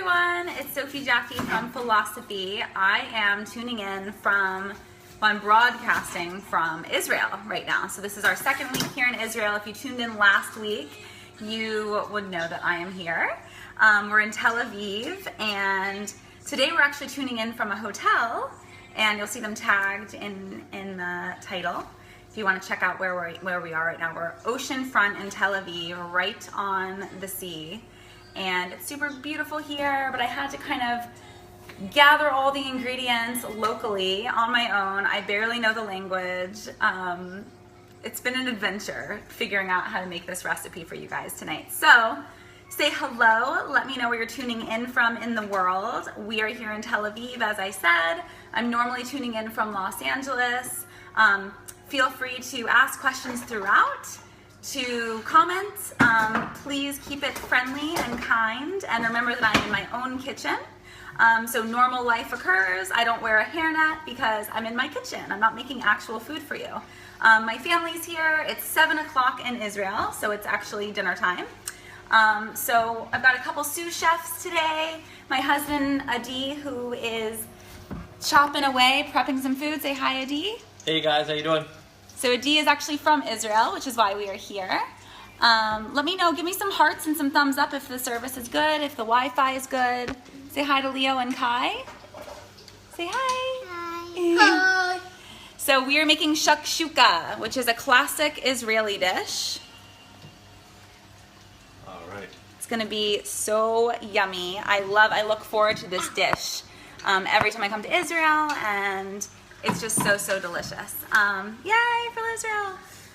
everyone, it's Sophie Jaffe from Philosophy. I am tuning in I'm broadcasting from Israel right now. So this is our second week here in Israel. If you tuned in last week, you would know that I am here. We're in Tel Aviv, and today we're actually tuning in from a hotel, and you'll see them tagged in the title. If you want to check out where we are right now, we're oceanfront in Tel Aviv, right on the sea. And it's super beautiful here, but I had to kind of gather all the ingredients locally on my own. I barely know the language. It's been an adventure figuring out how to make this recipe for you guys tonight. So say hello, let me know where you're tuning in from in the world. We are here in Tel Aviv, as I said. I'm normally tuning in from Los Angeles. Feel free to ask questions throughout, to comment. Please keep it friendly and kind, and remember that I'm in my own kitchen. So normal life occurs. I don't wear a hairnet because I'm in my kitchen. I'm not making actual food for you. My family's here. It's 7 o'clock in Israel, so it's actually dinner time. So I've got a couple sous chefs today. My husband, Adi, who is chopping away, prepping some food. Say hi, Adi. Hey guys, how you doing? So Adi is actually from Israel, which is why we are here. Let me know, give me some hearts and some thumbs up if the service is good, if the Wi-Fi is good. Say hi to Leo and Kai. Say hi. Hi. Hi. So we are making shakshuka, which is a classic Israeli dish. All right. It's gonna be so yummy. I look forward to this dish every time I come to Israel, and it's just so delicious. Yay for Israel.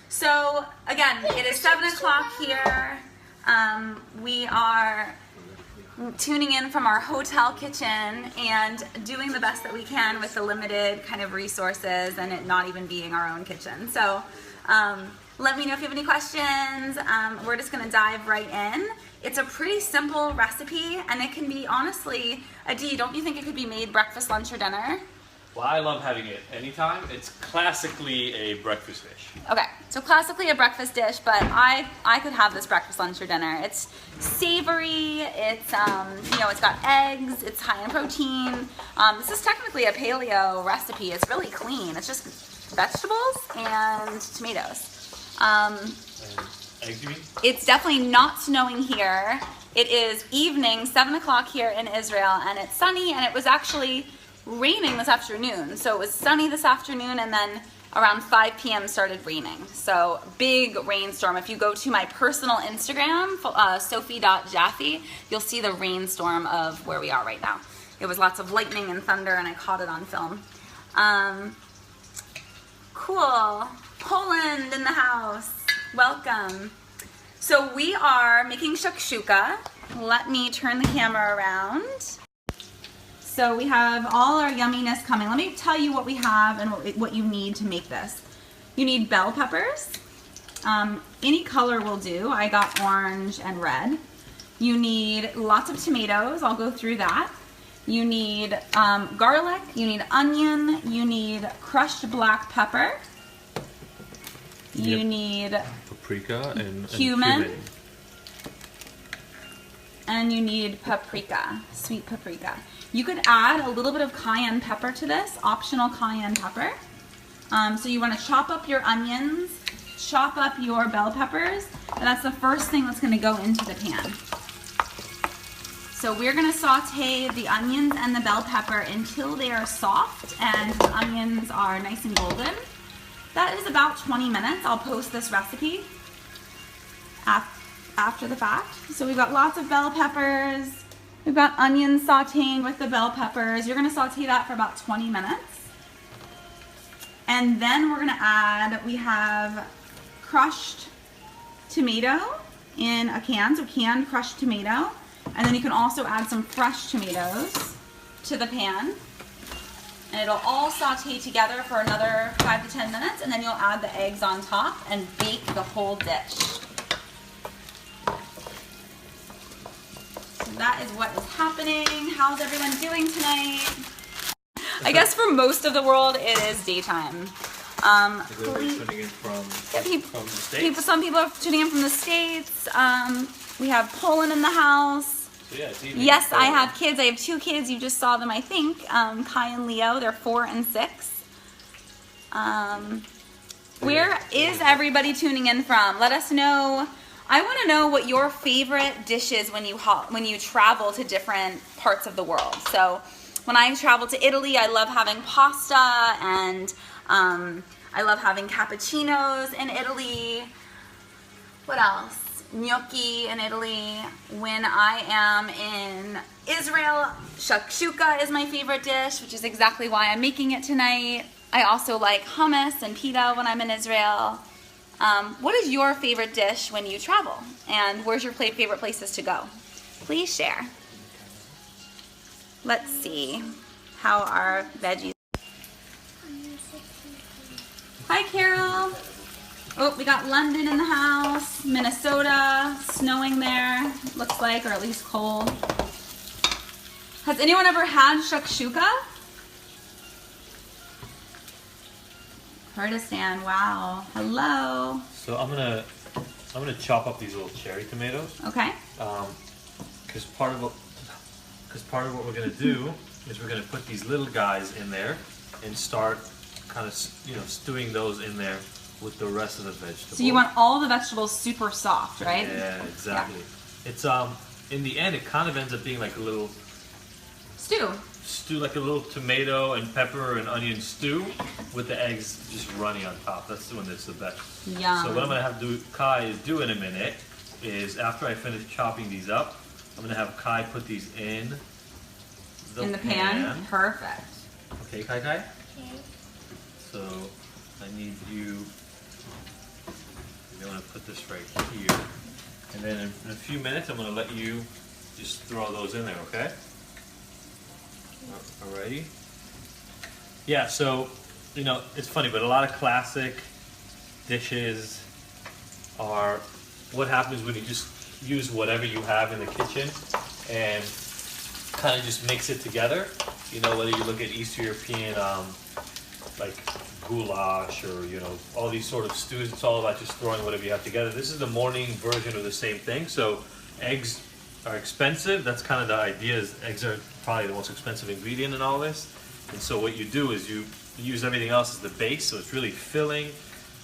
So again, it is 7 o'clock here. We are tuning in from our hotel kitchen and doing the best that we can with the limited kind of resources and it not even being our own kitchen. So let me know if you have any questions. We're just gonna dive right in. It's a pretty simple recipe, and it can be, honestly, Adi, don't you think it could be made breakfast, lunch, or dinner? Well, I love having it anytime. It's classically a breakfast dish. Okay, so classically a breakfast dish, but I could have this breakfast, lunch, or dinner. It's savory, it's, it's got eggs, it's high in protein. This is technically a paleo recipe. It's really clean. It's just vegetables and tomatoes. And eggs, you mean? It's definitely not snowing here. It is evening, 7 o'clock here in Israel, and it's sunny, and it was actually raining this afternoon. So it was sunny this afternoon, and then around 5 p.m. started raining. So big rainstorm. If you go to my personal Instagram, sophie.jaffe, you'll see the rainstorm of where we are right now. It was lots of lightning and thunder, and I caught it on film. Cool. Poland in the house. Welcome. So we are making shakshuka. Let me turn the camera around. So we have all our yumminess coming. Let me tell you what we have and what you need to make this. You need bell peppers. Any color will do. I got orange and red. You need lots of tomatoes. I'll go through that. You need garlic. You need onion. You need crushed black pepper. You need paprika and cumin. And you need paprika, sweet paprika. You could add a little bit of cayenne pepper to this, optional cayenne pepper. So you want to chop up your onions, chop up your bell peppers, and that's the first thing that's going to go into the pan. So we're going to saute the onions and the bell pepper until they are soft and the onions are nice and golden. That is about 20 minutes. I'll post this recipe after the fact. So we've got lots of bell peppers. We've got onions sauteing with the bell peppers. You're gonna saute that for about 20 minutes. And then we're gonna add, we have crushed tomato in a can, so canned crushed tomato. And then you can also add some fresh tomatoes to the pan. And it'll all saute together for another 5 to 10 minutes, and then you'll add the eggs on top and bake the whole dish. That is what is happening. How's everyone doing tonight? I guess for most of the world, it is daytime. Tuning in from the States? Some people are tuning in from the States. We have Poland in the house. So yeah, it's evening. Yes, I have kids. I have 2 kids. You just saw them, I think. Kai and Leo. They're 4 and 6. Where is everybody tuning in from? Let us know. I want to know what your favorite dish is when you travel to different parts of the world. So when I travel to Italy, I love having pasta, and I love having cappuccinos in Italy. What else? Gnocchi in Italy. When I am in Israel, shakshuka is my favorite dish, which is exactly why I'm making it tonight. I also like hummus and pita when I'm in Israel. What is your favorite dish when you travel? And where's your favorite places to go? Please share. Let's see how our veggies. Hi, Carol. Oh, we got London in the house, Minnesota, snowing there, looks like, or at least cold. Has anyone ever had shakshuka? Kurdistan, wow. Hello. So I'm gonna chop up these little cherry tomatoes. Okay. Because part of what we're gonna do is we're gonna put these little guys in there and start kind of stewing those in there with the rest of the vegetables. So you want all the vegetables super soft, right? Yeah, exactly. Yeah. It's in the end it kind of ends up being like a little stew, like a little tomato and pepper and onion stew with the eggs just running on top. That's when it's the best. Yum. So what I'm gonna have Kai do in a minute is after I finish chopping these up, I'm gonna have Kai put these in the pan. Perfect. Okay, Kai. Okay. So I need you. I'm gonna put this right here, and then in a few minutes I'm gonna let you just throw those in there. Okay. Alrighty. Yeah, so, it's funny, but a lot of classic dishes are what happens when you just use whatever you have in the kitchen and kind of just mix it together. Whether you look at East European, like goulash or, all these sort of stews, it's all about just throwing whatever you have together. This is the morning version of the same thing. So eggs are expensive. That's kind of the idea, is eggs are probably the most expensive ingredient in all this. And so what you do is you use everything else as the base, so it's really filling.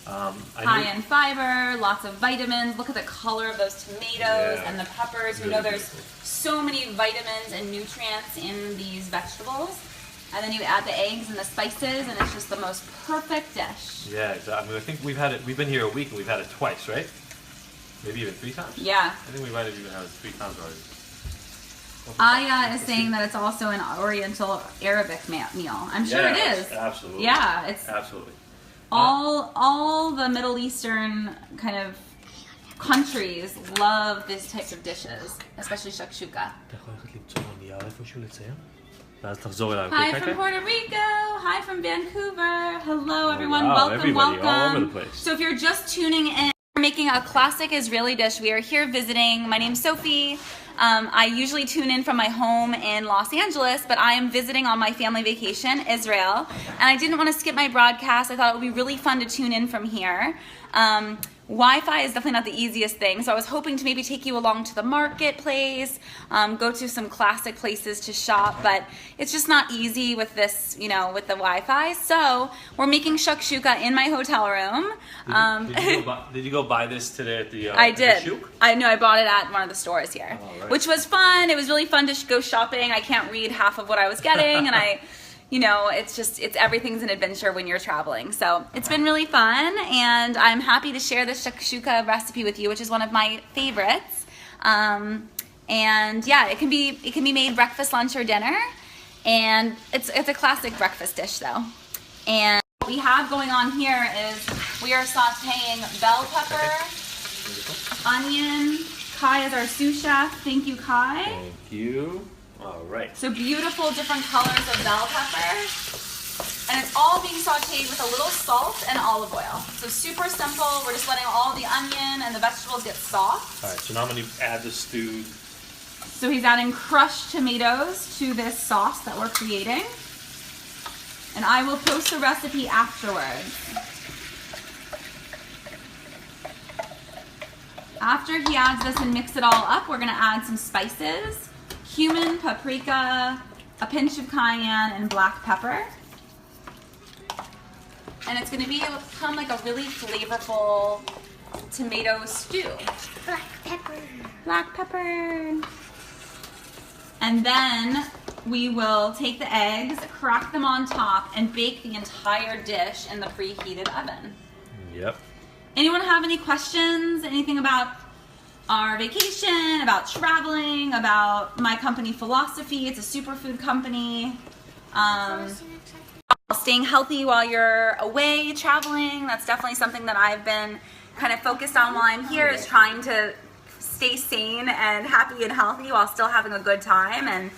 High in fiber, lots of vitamins. Look at the color of those tomatoes and the peppers. We know there's so many vitamins and nutrients in these vegetables. And then you add the eggs and the spices, and it's just the most perfect dish. Yeah, exactly. I think we've been here a week and we've had it twice, right? Maybe even 3 times? Yeah. I think we might have even had it 3 times already. Aya is saying that it's also an Oriental Arabic meal. I'm sure it is. Absolutely. Yeah, it's absolutely. All the Middle Eastern kind of countries love these types of dishes, especially shakshuka. Hi from Puerto Rico. Hi from Vancouver. Hello everyone. Wow, welcome, everybody, welcome. all over the place. So if you're just tuning in, we're making a classic Israeli dish. We are here visiting. My name's Sophie. I usually tune in from my home in Los Angeles, but I am visiting on my family vacation, Israel, and I didn't want to skip my broadcast. I thought it would be really fun to tune in from here. Wi-Fi is definitely not the easiest thing, so I was hoping to maybe take you along to the marketplace, go to some classic places to shop, but it's just not easy with this, with the Wi-Fi. So we're making shakshuka in my hotel room. Did you go buy this today at the I did. At the Shuk? I know, I bought it at one of the stores here, Oh, right. which was fun. It was really fun to go shopping. I can't read half of what I was getting, and it's everything's an adventure when you're traveling. So it's been really fun, and I'm happy to share this shakshuka recipe with you, which is one of my favorites. And yeah, it can be made breakfast, lunch, or dinner, and it's a classic breakfast dish though. And what we have going on here is we are sauteing bell pepper, onion. Kai is our sous chef. Thank you, Kai. Thank you. All right. So beautiful different colors of bell pepper. And it's all being sauteed with a little salt and olive oil. So super simple. We're just letting all the onion and the vegetables get soft. All right, so now I'm going to add the stew. So he's adding crushed tomatoes to this sauce that we're creating. And I will post the recipe afterwards. After he adds this and mix it all up, we're gonna add some spices. Cumin, paprika, a pinch of cayenne, and black pepper. And it's gonna become like a really flavorful tomato stew. Black pepper. Black pepper. And then we will take the eggs, crack them on top, and bake the entire dish in the preheated oven. Yep. Anyone have any questions? Anything about our vacation, about traveling, about my company philosophy? It's a superfood company. Staying healthy while you're away traveling, that's definitely something that I've been kind of focused on while I'm here, is trying to stay sane and happy and healthy while still having a good time, and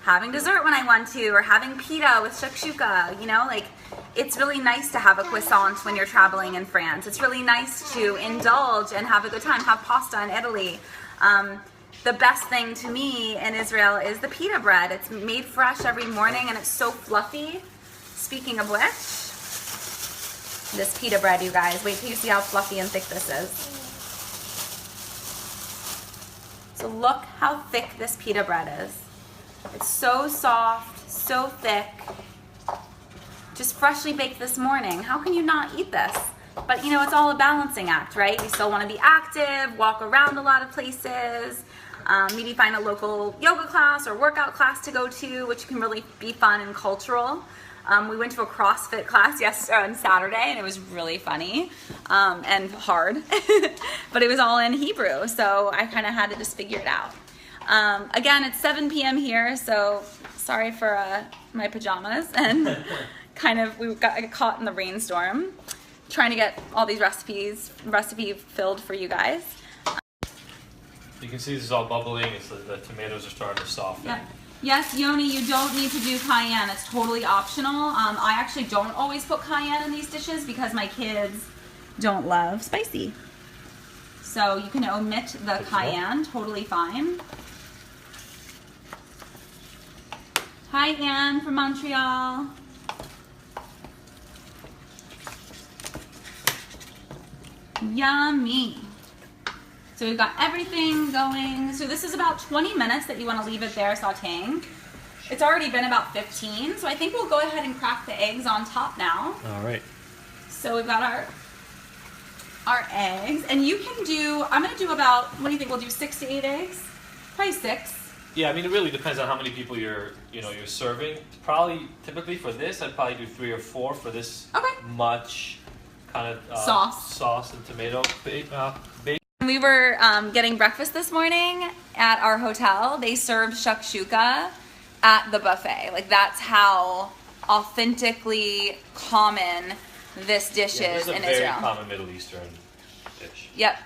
having dessert when I want to, or having pita with shakshuka. You know, like, it's really nice to have a croissant when you're traveling in France. It's really nice to indulge and have a good time, have pasta in Italy. The best thing to me in Israel is the pita bread. It's made fresh every morning and it's so fluffy. Speaking of which, this pita bread, you guys, wait till you see how fluffy and thick this is. So look how thick this pita bread is. It's so soft, so thick. Just freshly baked this morning. How can you not eat this? But you know, it's all a balancing act, right? You still want to be active, walk around a lot of places, maybe find a local yoga class or workout class to go to, which can really be fun and cultural. We went to a CrossFit class on Saturday, and it was really funny and hard, but it was all in Hebrew, so I kind of had to just figure it out. Again, it's 7 p.m. here, so sorry for my pajamas, and we got caught in the rainstorm trying to get all these recipe filled for you guys. You can see this is all bubbling. It's the tomatoes are starting to soften. Yeah. Yes, Yoni, you don't need to do cayenne. It's totally optional. I actually don't always put cayenne in these dishes because my kids don't love spicy. So you can omit the cayenne, totally fine. Hi, Anne from Montreal. Yummy. So we've got everything going. So this is about 20 minutes that you want to leave it there sauteing. It's already been about 15, so I think we'll go ahead and crack the eggs on top now. All right. So we've got our eggs, and you can do, I'm going to do about, what do you think, we'll do 6 to 8 eggs? Probably 6. Yeah, I mean, it really depends on how many people you're serving. Probably, typically for this, I'd probably do 3 or 4 for this much kind of sauce and tomato bake. We were getting breakfast this morning at our hotel. They served shakshuka at the buffet. Like, that's how authentically common this dish is in Israel. It's a very common Middle Eastern dish. Yep.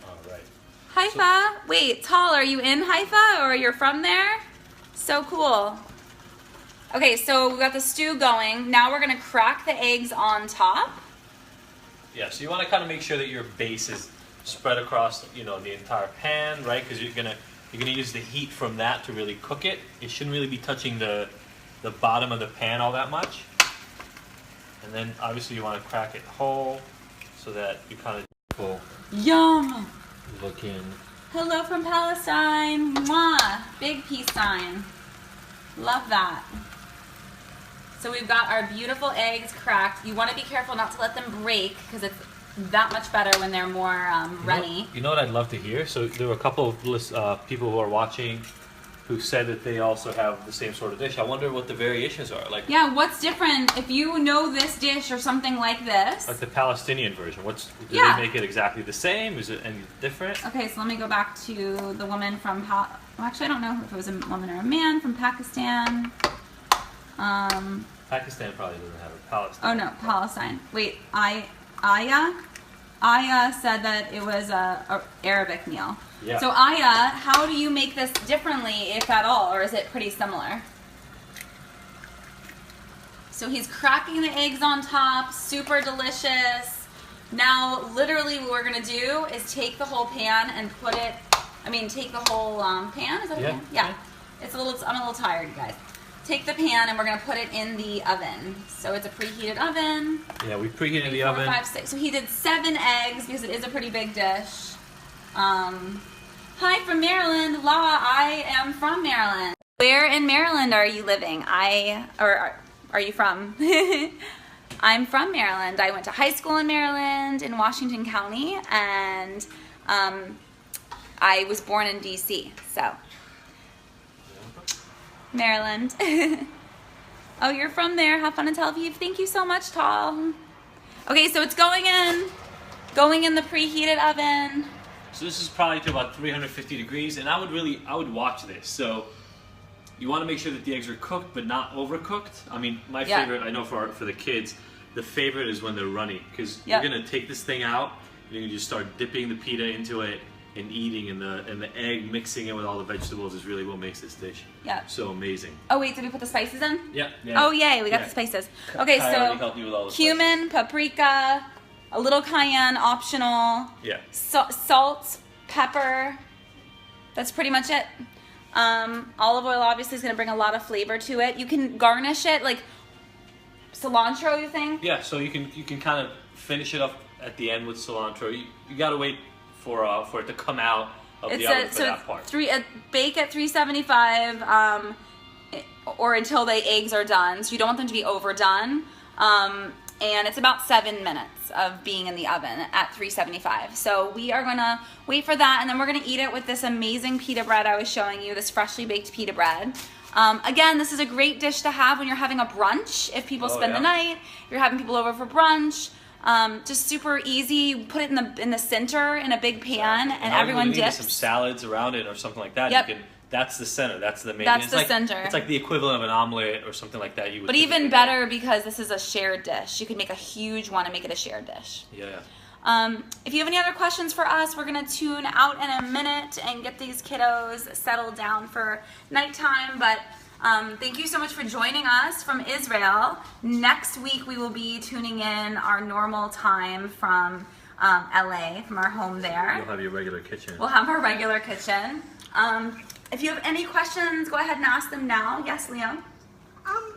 All right. Haifa. Wait, Tal, are you in Haifa or you're from there? So cool. Okay, so we've got the stew going. Now we're gonna crack the eggs on top. Yeah, so you want to kind of make sure that your base is spread across, the entire pan, right? Because you're gonna use the heat from that to really cook it. It shouldn't really be touching the bottom of the pan all that much. And then obviously you want to crack it whole so that you kind of full. Yum. Looking. Hello from Palestine. Mwah. Big peace sign. Love that. So we've got our beautiful eggs cracked. You want to be careful not to let them break because it's that much better when they're more runny. You know what I'd love to hear? So there were a couple of people who are watching who said that they also have the same sort of dish. I wonder what the variations are. Like, yeah, what's different if you know this dish or something like this? Like the Palestinian version. Do they make it exactly the same? Is it any different? Okay, so let me go back to the woman from actually, I don't know if it was a woman or a man from Pakistan. Pakistan probably doesn't have a Palestine. Oh no, Palestine. Wait, Aya said that it was a Arabic meal. Yeah. So Aya, how do you make this differently, if at all, or is it pretty similar? So he's cracking the eggs on top, super delicious. Now, literally what we're gonna do is take the whole pan and take the whole pan, is that a pan? Yeah. I'm a little tired, you guys. take the pan and we're gonna put it in the oven. So it's a preheated oven. Yeah, we preheated the 4, oven. 5, 6. So he did 7 eggs because it is a pretty big dish. Hi from Maryland. La, I am from Maryland. Where in Maryland are you living? Are you from? I'm from Maryland. I went to high school in Maryland in Washington County, and I was born in DC, so Maryland. Oh, you're from there. Have fun in Tel Aviv. Thank you so much, Tal. Okay, so it's going in the preheated oven. So this is probably to about 350 degrees, and I would watch this. So you want to make sure that the eggs are cooked, but not overcooked. I mean, my favorite, I know for the kids, the favorite is when they're runny, because you're gonna take this thing out and you can just start dipping the pita into it and eating, and the egg mixing it with all the vegetables is really what makes this dish so amazing. Oh wait, did we put the spices in? Yeah. Oh yay, we got the spices. Okay, so cumin, paprika, a little cayenne, optional. Yeah. Salt, pepper. That's pretty much it. Olive oil obviously is going to bring a lot of flavor to it. You can garnish it like cilantro, you think? Yeah, so you can kind of finish it up at the end with cilantro. You got to wait for it to come out of the oven for that part. Bake at 375 or until the eggs are done. So you don't want them to be overdone. And it's about 7 minutes of being in the oven at 375. So we are gonna wait for that, and then we're gonna eat it with this amazing pita bread I was showing you, this freshly baked pita bread. Again, this is a great dish to have when you're having a brunch. If people spend the night, you're having people over for brunch. Just super easy. You put it in the center in a big pan, and everyone dips. Some salads around it or something like that. Yep. That's the center. That's the main. That's the center. It's like the equivalent of an omelet or something like that. But even better because this is a shared dish. You can make a huge one and make it a shared dish. Yeah. If you have any other questions for us, we're going to tune out in a minute and get these kiddos settled down for nighttime. But thank you so much for joining us from Israel. Next week we will be tuning in our normal time from LA, from our home there. You'll have your regular kitchen. We'll have our regular kitchen. If you have any questions, go ahead and ask them now. Yes, Liam? I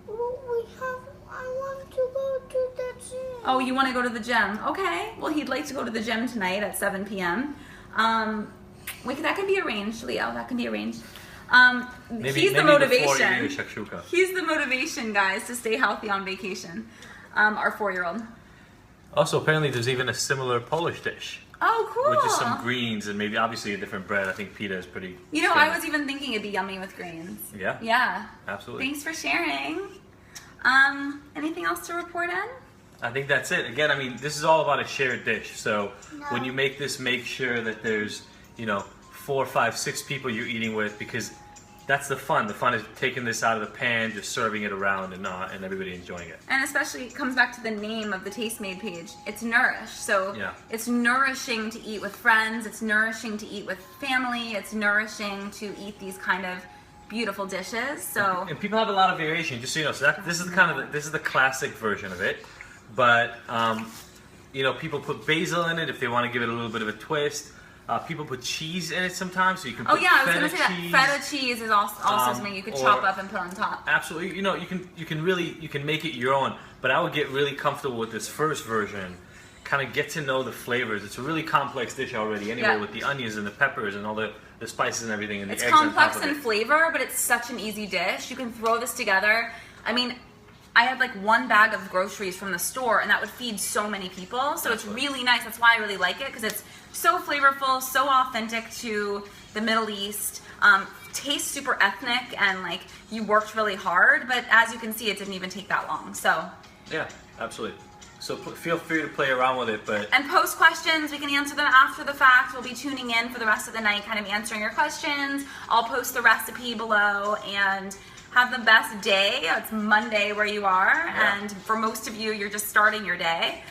want to go to the gym. Oh, you want to go to the gym? Okay. Well, he'd like to go to the gym tonight at 7 p.m. That can be arranged, Leo. That can be arranged. He's the motivation. Shakshuka. He's the motivation, guys, to stay healthy on vacation. Our 4-year-old. Also, apparently there's even a similar Polish dish. Oh, cool. With just some greens and maybe obviously a different bread. I think pita is pretty standard. I was even thinking it'd be yummy with greens. Yeah? Yeah. Absolutely. Thanks for sharing. Anything else to report in? I think that's it. Again, I mean, this is all about a shared dish. So when you make this, make sure that there's, 4, 5, 6 people you're eating with, because that's the fun. The fun is taking this out of the pan, just serving it around, and everybody enjoying it. And especially, it comes back to the name of the Taste Made page. It's Nourish. So it's nourishing to eat with friends. It's nourishing to eat with family. It's nourishing to eat these kind of beautiful dishes. So and people have a lot of variation. Just so you know, so this is the classic version of it. But people put basil in it if they want to give it a little bit of a twist. People put cheese in it sometimes, so you can put I was going to say that feta cheese is also something you could chop up and put on top. Absolutely, you can make it your own. But I would get really comfortable with this first version, kind of get to know the flavors. It's a really complex dish already, anyway, with the onions and the peppers and all the spices and everything, and the eggs on top of it. It's complex in flavor, but it's such an easy dish. You can throw this together. I mean, I had like 1 bag of groceries from the store, and that would feed so many people. So it's really nice. That's why I really like it, because it's so flavorful, so authentic to the Middle East. Tastes super ethnic, and like you worked really hard. But as you can see, it didn't even take that long. So yeah, absolutely. So feel free to play around with it, and post questions. We can answer them after the fact. We'll be tuning in for the rest of the night, kind of answering your questions. I'll post the recipe below, and have the best day. It's Monday where you are, and for most of you, you're just starting your day.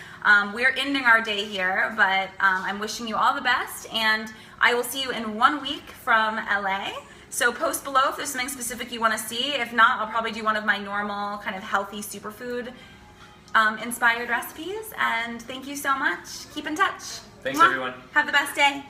We're ending our day here, but I'm wishing you all the best, and I will see you in 1 week from LA. So post below if there's something specific you want to see. If not, I'll probably do one of my normal kind of healthy superfood inspired recipes. And thank you so much. Keep in touch. Thanks, everyone. Have the best day.